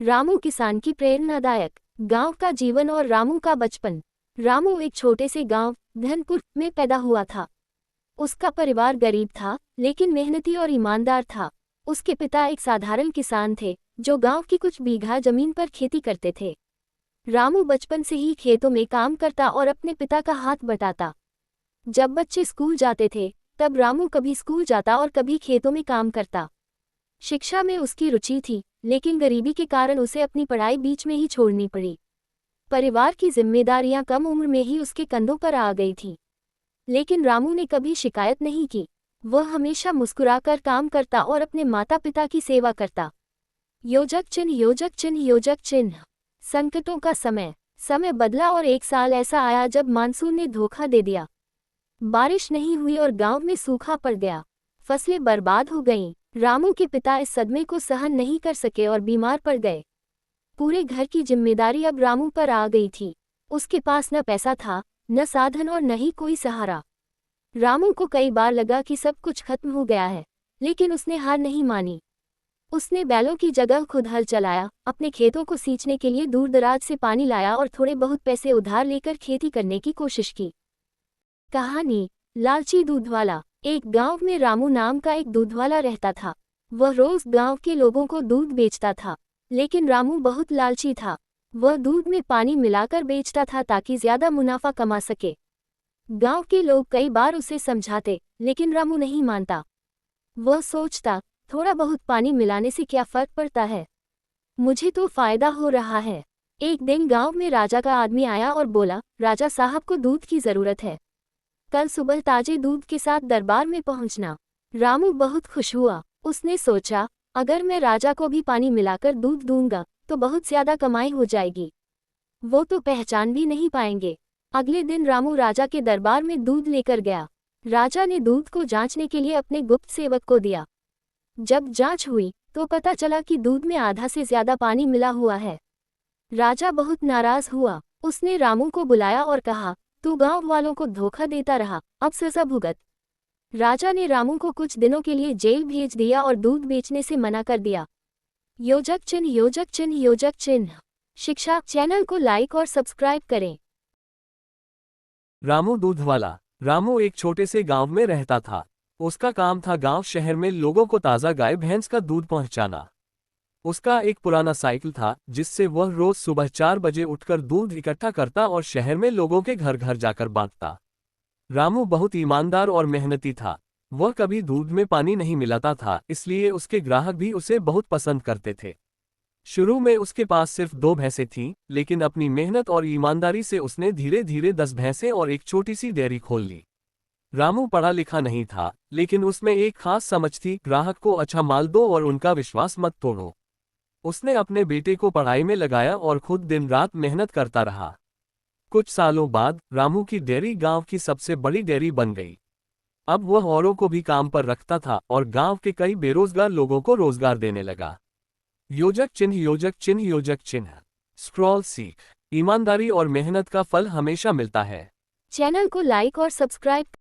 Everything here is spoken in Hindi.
रामू किसान की प्रेरणादायक गांव का जीवन और रामू का बचपन। रामू एक छोटे से गांव धनपुर में पैदा हुआ था। उसका परिवार गरीब था, लेकिन मेहनती और ईमानदार था। उसके पिता एक साधारण किसान थे, जो गांव की कुछ बीघा जमीन पर खेती करते थे। रामू बचपन से ही खेतों में काम करता और अपने पिता का हाथ बटाता। जब बच्चे स्कूल जाते थे, तब रामू कभी स्कूल जाता और कभी खेतों में काम करता। शिक्षा में उसकी रुचि थी, लेकिन गरीबी के कारण उसे अपनी पढ़ाई बीच में ही छोड़नी पड़ी। परिवार की जिम्मेदारियां कम उम्र में ही उसके कंधों पर आ गई थीं। लेकिन रामू ने कभी शिकायत नहीं की। वह हमेशा मुस्कुराकर काम करता और अपने माता पिता की सेवा करता। योजक चिन्ह योजक चिन्ह योजक चिन्ह। संकटों का समय बदला और एक साल ऐसा आया जब मानसून ने धोखा दे दिया। बारिश नहीं हुई और गांव में सूखा पड़ गया। फसलें बर्बाद हो गईं। रामू के पिता इस सदमे को सहन नहीं कर सके और बीमार पड़ गए। पूरे घर की जिम्मेदारी अब रामू पर आ गई थी। उसके पास न पैसा था, न साधन और न ही कोई सहारा। रामू को कई बार लगा कि सब कुछ खत्म हो गया है, लेकिन उसने हार नहीं मानी। उसने बैलों की जगह खुद हल चलाया, अपने खेतों को सींचने के लिए दूर दराज से पानी लाया और थोड़े बहुत पैसे उधार लेकर खेती करने की कोशिश की। कहानी लालची दूधवाला। एक गांव में रामू नाम का एक दूधवाला रहता था। वह रोज गांव के लोगों को दूध बेचता था, लेकिन रामू बहुत लालची था। वह दूध में पानी मिलाकर बेचता था ताकि ज्यादा मुनाफा कमा सके। गांव के लोग कई बार उसे समझाते, लेकिन रामू नहीं मानता। वह सोचता, थोड़ा बहुत पानी मिलाने से क्या फर्क पड़ता है, मुझे तो फायदा हो रहा है। एक दिन गांव में राजा का आदमी आया और बोला, राजा साहब को दूध की जरूरत है। कल सुबह ताजे दूध के साथ दरबार में पहुंचना। रामू बहुत खुश हुआ। उसने सोचा, अगर मैं राजा को भी पानी मिलाकर दूध दूंगा तो बहुत ज्यादा कमाई हो जाएगी। वो तो पहचान भी नहीं पाएंगे। अगले दिन रामू राजा के दरबार में दूध लेकर गया। राजा ने दूध को जांचने के लिए अपने गुप्त सेवक को दिया। जब जांच हुई तो पता चला कि दूध में आधा से ज्यादा पानी मिला हुआ है। राजा बहुत नाराज हुआ। उसने रामू को बुलाया और कहा, तू गांव वालों को धोखा देता रहा, अब सजा भुगत। राजा ने रामू को कुछ दिनों के लिए जेल भेज दिया और दूध बेचने से मना कर दिया। योजक चिन्ह योजक चिन्ह योजक चिन्ह। शिक्षा चैनल को लाइक और सब्सक्राइब करें। रामू दूधवाला। रामू एक छोटे से गांव में रहता था। उसका काम था गांव शहर में लोगों को ताज़ा गाय भैंस का दूध पहुंचाना। उसका एक पुराना साइकिल था, जिससे वह रोज सुबह 4 बजे उठकर दूध इकट्ठा करता और शहर में लोगों के घर घर जाकर बांटता। रामू बहुत ईमानदार और मेहनती था। वह कभी दूध में पानी नहीं मिलाता था, इसलिए उसके ग्राहक भी उसे बहुत पसंद करते थे। शुरू में उसके पास सिर्फ 2 भैंसें थीं, लेकिन अपनी मेहनत और ईमानदारी से उसने धीरे धीरे 10 भैंसें और एक छोटी सी डेयरी खोल ली। रामू पढ़ा लिखा नहीं था, लेकिन उसमें एक खास समझ थी, ग्राहक को अच्छा माल दो और उनका विश्वास मत तोड़ो। उसने अपने बेटे को पढ़ाई में लगाया और खुद दिन रात मेहनत करता रहा। कुछ सालों बाद रामू की डेयरी गांव की सबसे बड़ी डेयरी बन गई। अब वह औरों को भी काम पर रखता था और गांव के कई बेरोजगार लोगों को रोजगार देने लगा। योजक चिन्ह योजक चिन्ह योजक चिन्ह। स्क्रॉल सीख। ईमानदारी और मेहनत का फल हमेशा मिलता है। चैनल को लाइक और सब्सक्राइब